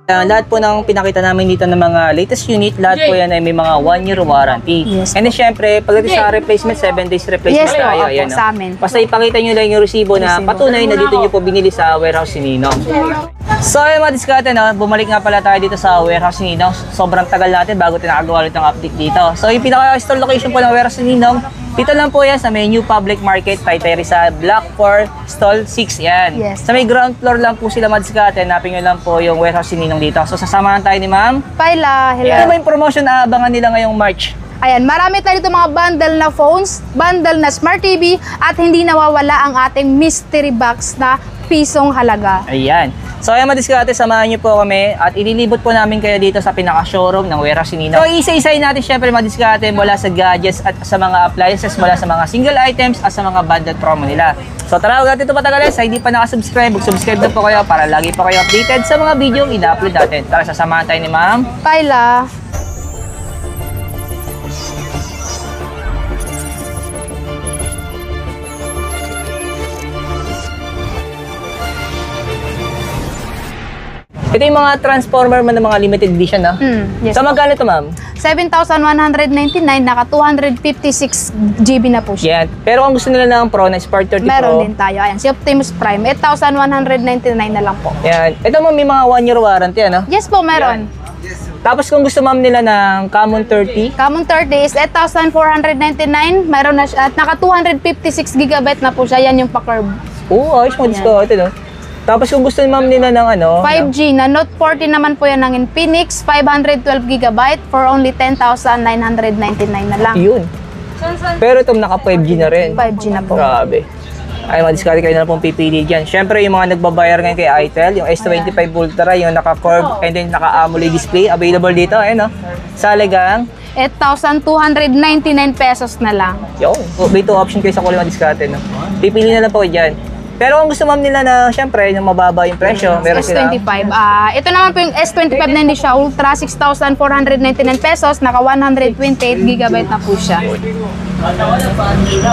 Lahat po ng pinakita namin dito ng mga latest unit, lahat po yan ay may mga 1-year warranty. Yes, and then syempre, pagdating sa replacement, 7 days replacement tayo. Ayan, sa amin. Basta ipakita nyo lang yung resibo na patunay na dito nyo po binili sa warehouse ni Ninong. So ayun mga diskarte, no? Bumalik nga pala tayo dito sa warehouse ni Ninong. Sobrang tagal natin bago tinakagawa ulit ng update dito. So yung pinaka-store location po ng warehouse ni Ninong, dito lang po yan sa may New Public Market, Taytay Rizal, Block 4, Stall 6 yan. Yes. Sa may ground floor lang po sila mga diskarte, hanapin nyo lang po yung warehouse ni Ninong dito. So sasamahan tayo ni Ma'am. Paila, hello. Ano ba yung promotion na abangan nila ngayong March? Ayan, marami tayo dito mga bundle na phones, bundle na Smart TV, at hindi nawawala ang ating mystery box na pisong halaga. Ayan. So ayan mga diskarte, samahan nyo po kami at ililibot po namin kayo dito sa pinaka-showroom ng warehouse ni Ninong. So isa-isahin natin syempre mga diskarte mula sa gadgets at sa mga appliances, mula sa mga single items at sa mga bundle promo nila. So tara, huwag natin ito patagalin. Sa hindi pa nakasubscribe, mag-subscribe na po kayo para lagi po kayo updated sa mga video yung ina-upload natin. Tara, sasamahan tayo ni Ma'am. Paila. Ito yung mga transformer man ng mga limited edition, no? Yes. So magkano ito, Ma'am? 7,199, naka 256 GB na po siya. Yan. Pero kung gusto nila ng Pro, na Spark 30 Meron Pro, din tayo. Ayan, si Optimus Prime, 8,199 na lang po. yan. Ito mo may mga 1-year warranty, ano? Yes po, meron. Tapos kung gusto ma'am nila ng Common 30, Common 30 is 8,499. Meron na siya. At naka 256 GB na po siya. Yan yung pa-curve. ayos mo discount, no? Tapos kung gusto ma'am nila ng ano, 5G na Note 40 naman po yan ng Infinix. 512 GB for only 10,999 na lang. yun. Pero itong naka 5G na rin. 5G na po. Grabe. Ay, mga-discard kayo na pong pipili dyan. Siyempre, yung mga nagbabayar ngayon kay Itel, yung S25 Ultra, yung naka-curve and then naka-AMOLED display, available dito, ayun, no? Sa halagang 8,299 pesos na lang. yun. May 2 option kayo sa kulay mga-discard, no? Pipili na lang po dyan. Pero kung gusto ma'am nila na, siyempre, yung mababa yung presyo, meron sila. S25. Ito naman po yung S25 na hindi siya Ultra, 6,499 pesos, naka 128 GB na po siya.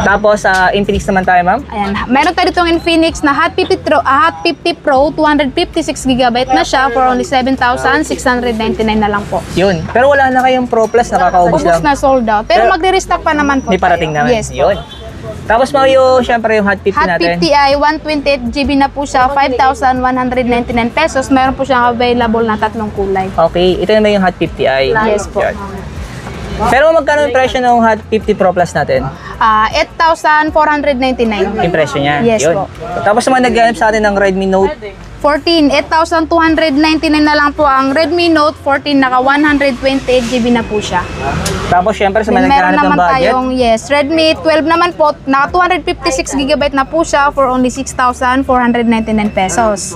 Tapos, Infinix naman tayo, ma'am. Ayan, meron tayo ditong Infinix na Hot 50 Pro, 256 GB na siya for only 7,699 na lang po. Yun. Pero wala na kayong Pro Plus, nakakaubos Ubus lang. na sold out. Pero magre-restock pa naman po May parating tayo. naman. Yes po. Yun. Tapos yung, syempre, yung Hot 50 Hot natin. 50i, 128 GB na po siya, 5,199 pesos. Meron po siyang available na 3 kulay. Okay, ito naman yung Hot 50i. Yes po. Yan. Pero magkano yung presyo ng Hot 50 Pro Plus natin? 8,499. Yung presyo niya? Yes Yun. po. Tapos naman naghanap sa atin ng Redmi Note 14, 8,299 na lang po ang Redmi Note 14, naka 128 GB na po siya. Tapos syempre sa mga Then meron naghahanap ng naman budget, tayong, yes, Redmi 12 naman po, naka 256 GB na po siya for only 6,499 pesos.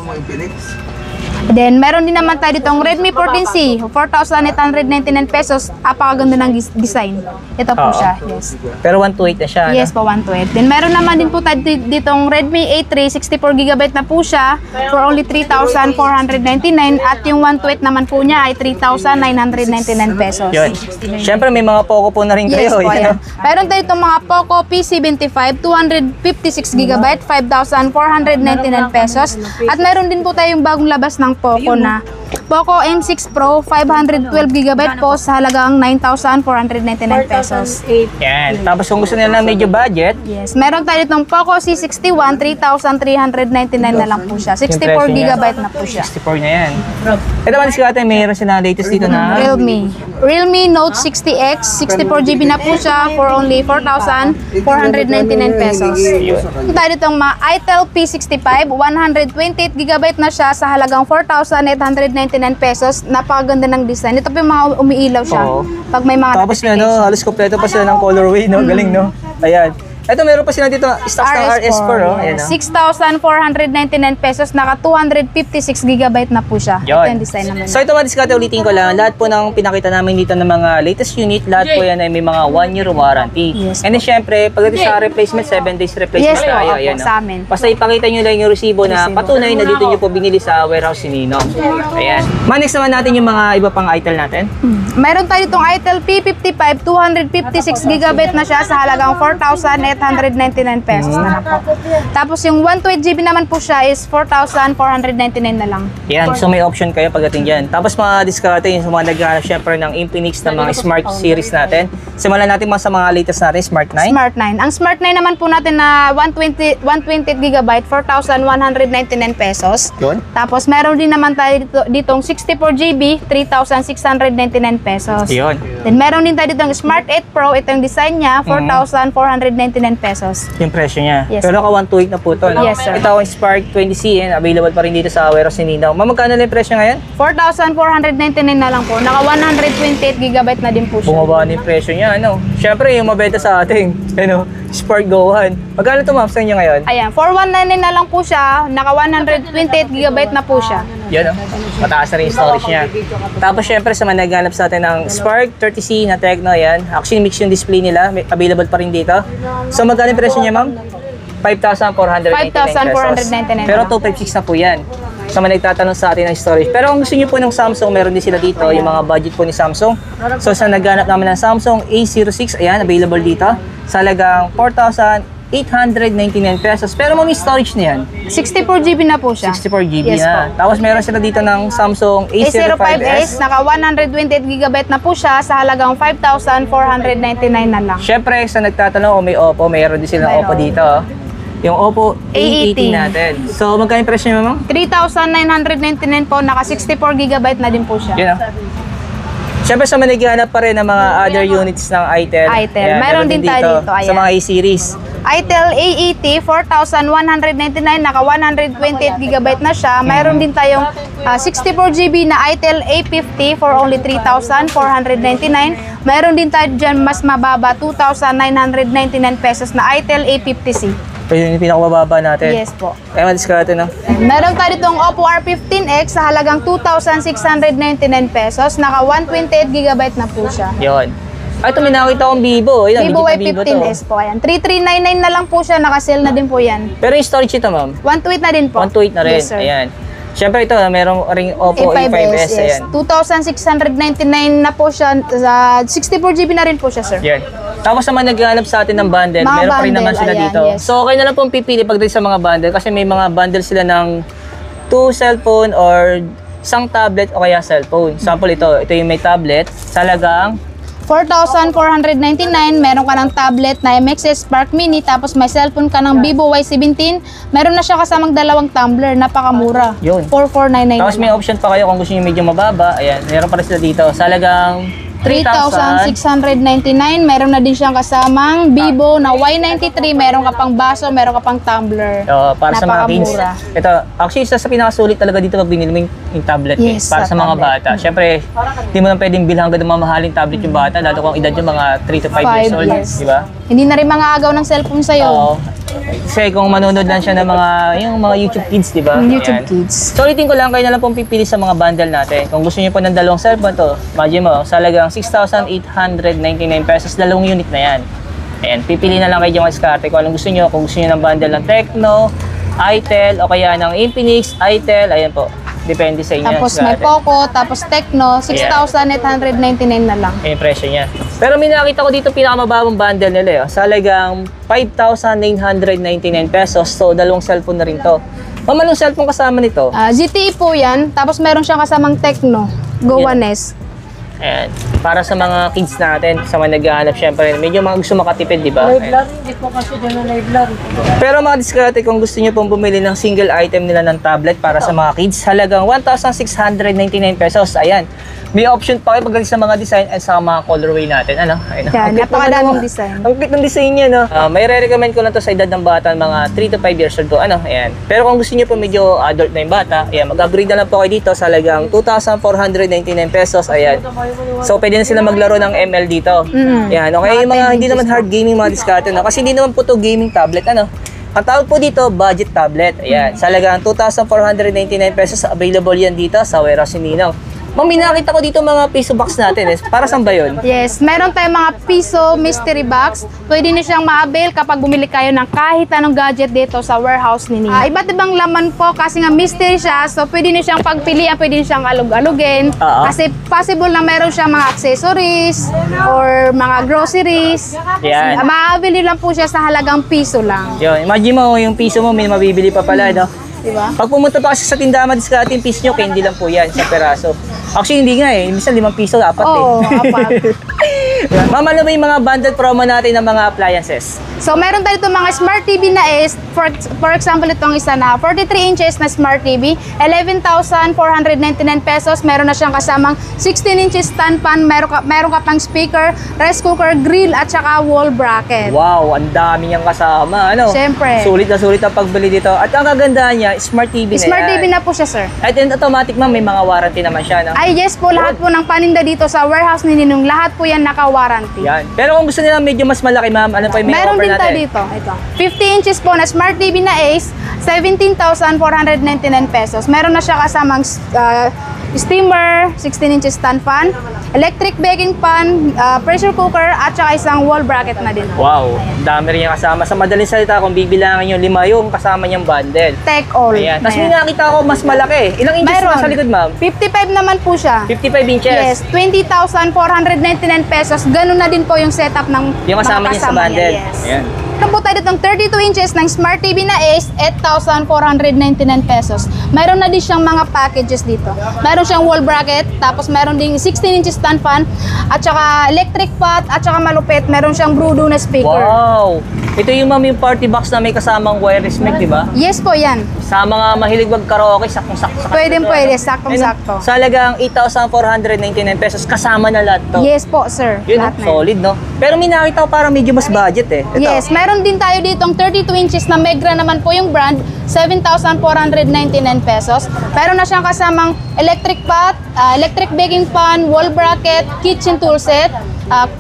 Then, meron din naman tayo ditong Redmi 14C, 4,899 pesos. Apakaganda ng design. Ito po Oo. siya, yes. pero 128 na siya. Yes po, 128. Then, meron naman din po tayo ditong Redmi A3, 64GB na po siya for only 3,499. At yung 128 naman po niya ay 3,999 pesos. Yun. Syempre may mga Poco po na rin Yes kayo. po, yun, ayan. Meron tayo itong mga Poco P75, 256GB, 5,499 pesos. At meron din po tayong bagong labas ng Poco na Poco M6 Pro, 512GB po sa halagang 9,499 pesos. Yan. Tapos kung gusto nila ng medyo budget, Yes. Meron tayo itong Poco C61, 3,399 na lang po siya. 64GB na po siya. 64 na yan. Ito man diskarte, mayroon sila latest dito na Realme Note 60X, 64GB na po siya for only 4,499 pesos. Tayo ditong mga Itel P65, 128GB na siya sa halagang 4,899 pesos. Napakaganda ng design. Ito po yung mga umiilaw siya. Oo. Pag may mga Tapos may ano, halos kompleto pa sila ng colorway, no? Galing, no? Ayan. Ito, meron pa sila dito, stocks ng RS4, oh. Ayan, no? 6,499 pesos, naka 256GB na po siya. Ito yung design naman. So ito mga diskarte, ulitin ko lang, lahat po ng pinakita namin dito ng mga latest unit, lahat po yan ay may mga 1-year warranty. Yes and then syempre, pagdating sa replacement, 7 days replacement Yes po, tayo. opo, Ayan, no? sa amin. Basta ipakita nyo lang yung resibo na patunay na dito nyo po binili sa warehouse ni Ninong. Ayan. Next naman natin yung mga iba pang item natin. Mayroon tayo itong Itel P55, 256GB na siya sa halagang 4,899 pesos na lang po. Tapos yung 128GB naman po siya is 4,499 na lang. Yan, so may option kayo pagdating dyan. Tapos mga diskarte yung sa mga naghahanap syempre ng Infinix na mga Smart series natin. Simulan natin mga sa mga latest natin, Smart 9. Smart 9. Ang Smart 9 naman po natin na 128GB, 4,199 pesos. Yun. Tapos meron din naman tayo ditong 64GB, 3,699 pesos. Yun. Then meron din tayo ditong Smart 8 Pro, ito yung design niya, 4,499 pesos. Yung presyo niya. Yes. Pero ka 128 na po ito. No? Yes, sir. Ito ang Spark 20C, available pa rin dito sa Warehouse ni Ninaw. Magkano na yung presyo ngayon? 4,499 na lang po. Naka 128GB na din po siya. Bumaba na yung presyo niya, ano? Siyempre, yung mabenta sa ating, ano, Spark Gohan. Magkano ito, ma'am, sa inyo ngayon? Ayan, 4,199 na lang po siya. Naka 128GB na po siya. Yan, oh. Mataas na rin yung storage niya. Tapos, syempre, sa mga naghanap sa atin ng Spark 30C na Tecno, yan. Actually, mix yung display nila. Available pa rin dito. So, magkano yung presyo niya, ma'am? 5,499 pesos. 5,499 Pero lang. 256 na po yan. Sa mga nagtatanong sa atin ng storage. Pero kung gusto niyo po ng Samsung, meron din sila dito, yung mga budget po ni Samsung. So sa naghanap namin ng Samsung A06, ayan, available dito. Sa halagang 4,899 pesos. Pero may storage na yan. 64GB na po siya. 64GB Yes na. po. Tapos meron sila dito ng Samsung A05s, A05s. naka 128GB na po siya sa halagang 5,499 na lang. Syempre, sa nagtatanong kung may Oppo, meron din sila ng Oppo dito. Yung Oppo A18 natin. So, magkano yung presyo niyo, ma'am? 3,999 po, naka 64GB na din po siya. Yun, Siyempre sa manighanap pa rin ng mga other units ng Itel. Itel. Ayan, Meron din tayo dito, Sa ayan. mga A-series. Itel A80, 4,199, naka 128GB na siya. Mayroon din tayong 64GB na Itel A50 for only 3,499. Mayroon din tayo dyan mas mababa, 2,999 pesos na Itel A50C. Yun yung pinakamababa natin. Yes po. Kaya madiskarte, no? Meron tayo ditong Oppo R15X sa halagang 2,699 pesos. Naka 128GB na po siya. Yun. Ay, ito may nakita akong Vivo. Yun, Vivo legit na Y15S po. Ayan. 3,399 na lang po siya. Naka-sale na din po yan. Pero yung storage ito, ma'am? 128 na din po. 128 na rin. Yes, sir. Ayan. Siyempre ito, merong ring Oppo A5s. yes. Ayan. 2,699 na po siya. 64GB na rin po siya, sir. Yan. Tapos sa mga naghahanap sa atin ng bundle, Mga meron pa rin bundle, naman sila ayan, dito. yes. So, okay na lang pong pipili pagdating sa mga bundle kasi may mga bundle sila ng 2 cellphone or isang tablet o kaya cellphone. Sample ito yung may tablet, talagang 4,499, meron ka ng tablet na MXS Spark Mini, tapos may cellphone ka ng Vivo Y17, meron na siya kasamang dalawang tumbler, napakamura. Yun. 4,499. tapos may option pa kayo kung gusto niyo medyo mababa. Ayan, meron pa rin sila dito. Talagang 3,699, meron na din siyang kasamang Vivo na Y93, meron ka pang baso, meron ka pang tumbler. para sa mga kids. Napakamura. Ito, actually, isa sa pinakasulit talaga dito pag binili mo yung tablet. Yes, para sa sa mga tablet. bata. Siyempre, hindi mo na pwedeng bilhan agad ng mamahaling tablet yung bata, lalo kung edad yung mga 3 to 5 years 5 old. years. Di ba? Hindi na rin mga agaw ng cellphone sa'yo. Oo. Kasi kung manonood lang siya ng yung mga YouTube Kids, di ba? YouTube Ayan. Kids. So, ulitin ko lang, kayo na lang pong pipili sa mga bundle natin. Kung gusto niyo po ng dalawang cellphone to, imagine mo, sa halagang 6,899 pesos, dalawang unit na yan. Ayan, pipili na lang kayo yung diskarte kung anong gusto niyo. Kung gusto niyo ng bundle ng Tecno, Itel, o kaya ng Infinix, Itel, ayan po. Depende sa inyo. Tapos may Poco, tapos Tecno, 6,899 na lang. Yung presyo niya. Pero may nakita ko dito pinakamababang bundle nila. Sa halagang 5,999 pesos. So, dalawang cellphone na rin to. Ma'am, anong cellphone kasama nito? ZTE po yan, tapos meron siyang kasamang Tecno, Go Yan. One S. Ayan. Para sa mga kids natin, sa mga naghahanap, syempre, medyo mga gusto makatipid, di ba? Ayan. Hindi po kasi dyan na live lang. Pero mga diskarte, kung gusto niyo pong bumili ng single item nila ng tablet para sa mga kids, halagang 1,699 pesos. Ayan. May option pa kayo pagdating sa mga design at sa mga colorway natin. Ano? Ayun. Yan, napakadaming design. Ang cute ng design niya, no? May re-recommend ko lang to sa edad ng bata, mga 3 to 5 years old po. Ano? Ayan. Pero kung gusto niyo po medyo adult na yung bata, ayan, mag-upgrade na lang po kayo dito sa halagang 2,499 pesos. Ayan. So, pwede na sila maglaro ng ML dito. Ayan. Okay, yung mga hindi naman hard gaming mga diskarte, no? Kasi hindi naman po to gaming tablet, ano? Ang tawag po dito, budget tablet. Ayan. Sa halagang 2,499 pesos, available yan dito sa Warehouse ni Ninong. Ma'am, may nakita ko dito mga piso box natin. Para saan ba yun? Yes, meron tayong mga piso mystery box. Pwede niyo siyang ma-avail kapag bumili kayo ng kahit anong gadget dito sa warehouse ni Nina. Iba't ibang laman po kasi nga mystery siya. So pwede niyo siyang pagpilian, pwede niyo siyang alug-alugin. Kasi possible na meron siyang mga accessories or mga groceries. Yan. Ma-avail niyo lang po siya sa halagang piso lang. Yun, imagine mo, yung piso mo, may mabibili pa pala, no? Diba? Pag pumunta pa kasi sa tindahan, madiskarte yung piso nyo, candy lang po yan, sa peraso. Actually, hindi nga eh. Minsan 5 piso, 4 Oo, apat. Yan. Ma'am, ano ba yung mga bundle promo natin ng mga appliances? So, meron tayo itong mga Smart TV na is, for example, itong isa na 43 inches na Smart TV, 11,499 pesos. Meron na siyang kasamang 16 inches stand fan, meron ka pang speaker, rice cooker, grill, at saka wall bracket. Wow, ang dami niyang kasama. Ano? Siyempre. Sulit ang pagbili dito. At ang kagandahan niya, Smart TV na Smart yan. TV na po siya, sir. At then automatic, ma'am, may mga warranty naman siya, no? Ay, yes po, lahat po ng paninda dito sa warehouse ni Ninong, lahat po yan naka-warranty. Yan. Pero kung gusto nila medyo mas malaki, ma'am, ano pa yung may Meron offer din natin? tayo dito. Ito. 50 inches po na Smart TV na Ace, 17,499 pesos. Meron na siya kasamang steamer, 16 inches stand fan, electric baking pan, pressure cooker, at saka isang wall bracket na din. Wow, dami rin yung kasama. Sa madaling salita, kung bibilangin yung 5 yung kasama niyang bundle. Take all. Ayan. Tapos may Ayan. nakita ko mas malaki. Ilang inches Meron. na sa likod, ma'am? 55 naman po siya. 55 inches. Yes, 20,499 pesos. Ganun na din po yung setup ng Yung kasama mga niya sa bundle. Yes. Ayan. Meron po tayo ditong 32 inches ng Smart TV na Ace, 8,499 pesos. Mayroon na din siyang mga packages dito. Meron siyang wall bracket, tapos meron ding 16 inches stand fan, at saka electric pot, at saka malupit, meron siyang Bluetooth na speaker. Wow! Ito yung ma'am yung party box na may kasamang wireless mic, di ba? Yes po yan. Sa mga mahilig mag-karaoke, saktong-sakto. Pwede, saktong-sakto. Sa halagang 8,499 pesos, kasama na lahat to. Yes po, sir. Yun, Lahat na yan. solid, no? Pero may nakita ko parang medyo mas budget eh. Ito. Yes, meron din tayo ditong 32 inches na Megra naman po yung brand, 7,499 pesos. Meron na siyang kasamang electric pot, electric baking pan, wall bracket, kitchen tool set,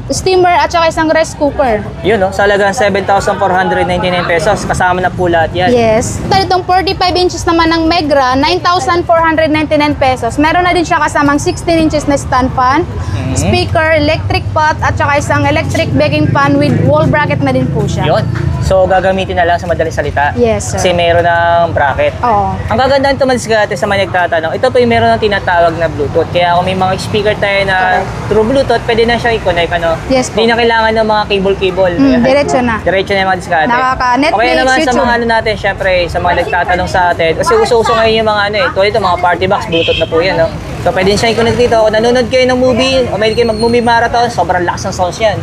steamer, at saka isang rice cooker. Yun, no? Sa halagang 7,499 pesos, kasama na po lahat yan. Yes. Tayo itong 45 inches naman ng Megra, 9,499 pesos. Meron na din siya kasamang 16 inches na stand fan, speaker, electric pot, at saka isang electric baking pan with wall bracket na din po siya. Yun. So, gagamitin na lang sa madaling salita. Yes, sir. Kasi meron ng bracket. Oo. Ang kagandahan ito, Madiskarte, sa mga nagtatanong, ito po yung meron ng tinatawag na Bluetooth. Kaya kung may mga speaker tayo na through Bluetooth, pwede na siya i-connect. Ano? Yes po. Hindi na kailangan ng mga cable-cable. Diretso na. Diretso na yung mga diskarte. Nakaka-Netflix, Okay naman sa YouTube. mga ano natin, syempre, sa mga nagtatanong sa atin. Kasi uso-uso ngayon yung mga ano eh. Tulad ito, mga party box, Bluetooth na po yan. No? So, pwede siya i-connect dito. Kung nanonood kayo ng movie, o may kayo mag-movie marathon, sobrang lakas ng sounds yan.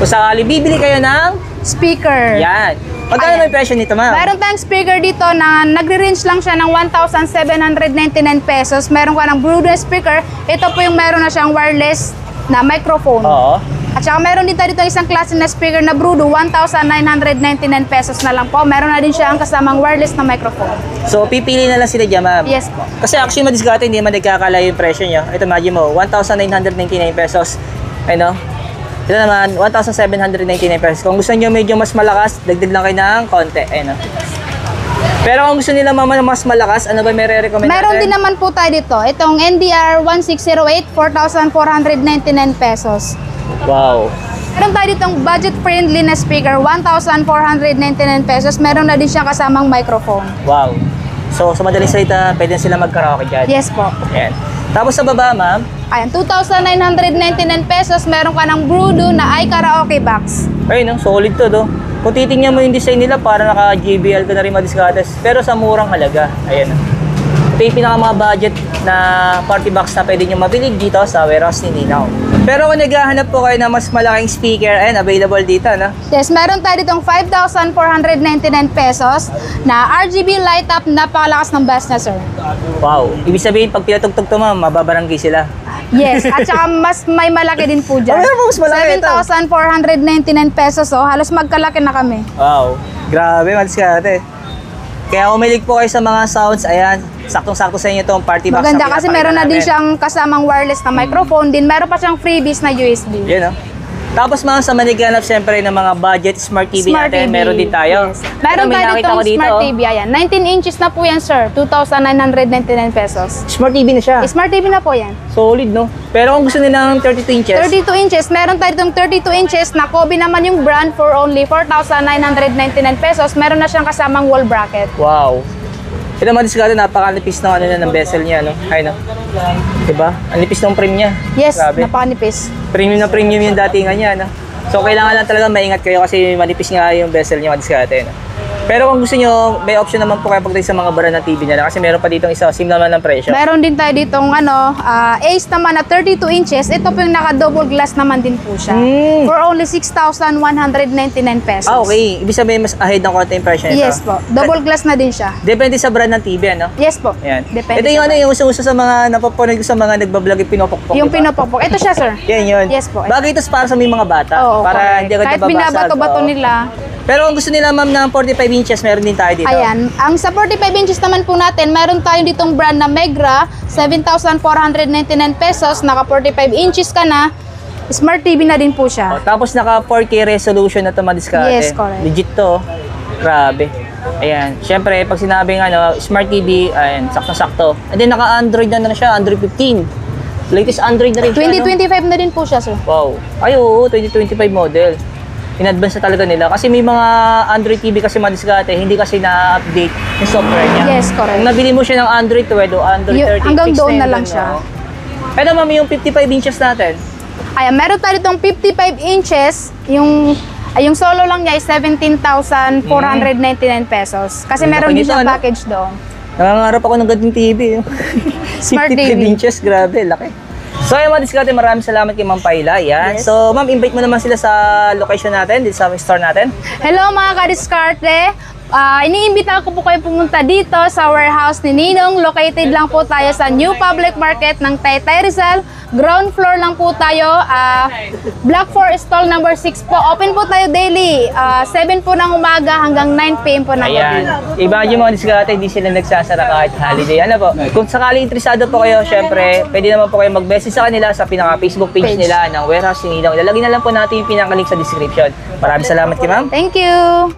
Kung sakali, bibili kayo ng Speaker. yan. Magkano may presyo nito, ma'am? Meron tayong speaker dito na nagre-range lang siya ng 1,799 pesos. Meron ka ng Bluetooth speaker. Ito po yung meron na siyang wireless na microphone. Oo. At saka meron din tayo dito isang klase na speaker na Bluetooth, 1,999 pesos na lang po. Meron na din siya ang kasamang wireless na microphone. So, pipili na lang sila dyan, ma'am. Yes po. Kasi actually, Madiskarte, hindi naman nagkakalayo yung presyo niya. Ito, imagine mo, 1,999 pesos. Ano? Ito naman, 1,799 pesos. Kung gusto niyo medyo mas malakas, dagdag lang kayo ng konti. Ayun, no? Pero kung gusto nila mama na mas malakas, ano ba may re-recommend Meron natin? din naman po tayo dito. Itong NDR 1608, 4,499 pesos. Wow. Meron tayo ditong budget-friendly na speaker, 1,499 pesos. Meron na din siya kasamang microphone. Wow. So, sa madaling salita, pwede sila mag-karaoke dyan. Yes po. Ayan. Tapos sa baba, ma'am, Ayan, 2,999 pesos. Meron ka ng Bluetooth na iKaraoke box. ayun, no? Solid to, do. Kung titingnan mo yung design nila, para naka-JBL ka na rin Madiskarte. Pero sa murang halaga. Ayan. Ito yung pinaka budget na party box na pwede nyo mabili dito sa warehouse ni Ninaw. Pero kung naghahanap po kayo ng mas malaking speaker, and available dito, no? Yes, meron tayo ditong 5,499 pesos na RGB light up. Napakalakas ng bass na, sir. Wow. Ibig sabihin, pag pinatugtog to, ma'am, mababarangay sila. Yes, at saka mas may malaki din po dyan. Oh, meron po mas malaki ito. 7,499 pesos, oh. Halos magkalaki na kami. Wow. Grabe, Madiskarte. Kaya umilig po kayo sa mga sounds, ayan, saktong-sakto sa inyo itong party box. Maganda na kasi pinapakita meron na din namin. siyang kasamang wireless na microphone din. Meron pa siyang freebies na USB. Yun, no? Tapos mga sa maniganap siyempre ng mga budget smart TV natin, meron din tayo. Yes. Meron May tayo nakita ditong ko dito, smart oh. TV. Ayan. 19 inches na po yan, sir. 2,999 pesos. Smart TV na siya. Smart TV na po yan. Solid, no? Pero kung gusto nila ng 32 inches, 32 inches. Meron tayo ditong 32 inches na Kobe naman yung brand for only 4,999 pesos. Meron na siyang kasamang wall bracket. wow. Ito mga discount, napakanipis ng ano ng bezel niya, no? Ay, no? Diba? Ang nipis ng frame niya. Yes, Grabe. napakanipis. Premium na premium yung datingan niya, no? So, kailangan lang talaga maingat kayo kasi manipis nga yung bezel niya, mga discount, no? Pero kung gusto nyo, may option naman po kayo pagdating sa mga brand ng TV nila kasi meron pa ditong isa, same naman ng presyo. Meron din tayo ditong Ace naman na 32 inches. Ito po yung naka-double glass naman din po siya. For only 6,199 pesos. Okay. Ibig sabihin, mas ahead ng konti yung presyo nito. Yes po. Double glass na din siya. Depende sa brand ng TV, ano? Yes po. Yan. Depende Ito yung sa ano, yung uso-uso sa mga napapanood ko sa mga nagbablog yung pinopokpok. yung diba? pinopopok. Ito siya, sir. Yan yun. Yes po. Bagay ito para sa may mga bata. Oo, para correct. hindi agad Kahit nababasag. binabato-bato Oo. nila. Pero kung gusto nila ma'am ng 45 inches, meron din tayo dito. Ayan. Ang sa 45 inches naman po natin, meron tayo ditong brand na Megra, 7,499 pesos. Naka 45 inches ka na. Smart TV na din po siya. Tapos naka 4K resolution na ito madiskarte. Yes, correct. Legit to. Grabe. Ayan. Siyempre, pag sinabing Smart TV, ayan, sakto-sakto. And then naka-Android na siya, Android 15. Latest Android na rin siya. 2025 na din po siya, sir. Wow. Ay, oo, 2025 model. In-advance na talaga nila. Kasi may mga Android TV kasi madiskarte, hindi kasi na-update yung software niya. Yes, correct. Kung nabili mo siya ng Android 12 o Android 13, Hanggang fixed doon yun na lang dun, siya. no? Pero ma'am, yung 55 inches natin. Ayan, meron tayo ditong 55 inches. Yung solo lang niya is 17,499 pesos. Kasi meron din Nito, siyang ano? package doon. Nangangarap ako ng ganting TV. Smart 55 TV. inches, grabe, laki. So yung mga diskarte, maraming salamat kay Ma'am Paila. Yan. Yes. So ma'am, invite mo naman sila sa location natin, dito sa store natin. Hello mga ka-diskarte! Iniimbita ko po kayo pumunta dito sa warehouse ni Ninong. Located lang po tayo sa New Public Market ng Taytay Rizal. Ground floor lang po tayo. Block 4, stall number 6 po. Open po tayo daily. 7 po ng umaga hanggang 9 p.m. po ng gabi. Ayan. Iba yung mga diskarte, hindi sila nagsasara kahit holiday. Ano po? Kung sakali interesado po kayo, syempre, pwede naman po kayo mag-message sa kanila sa pinaka-Facebook page nila ng Warehouse ni Ninong. Ilalagay na lang po natin yung pinaka-link sa description. Maraming salamat kay ma'am. Thank you!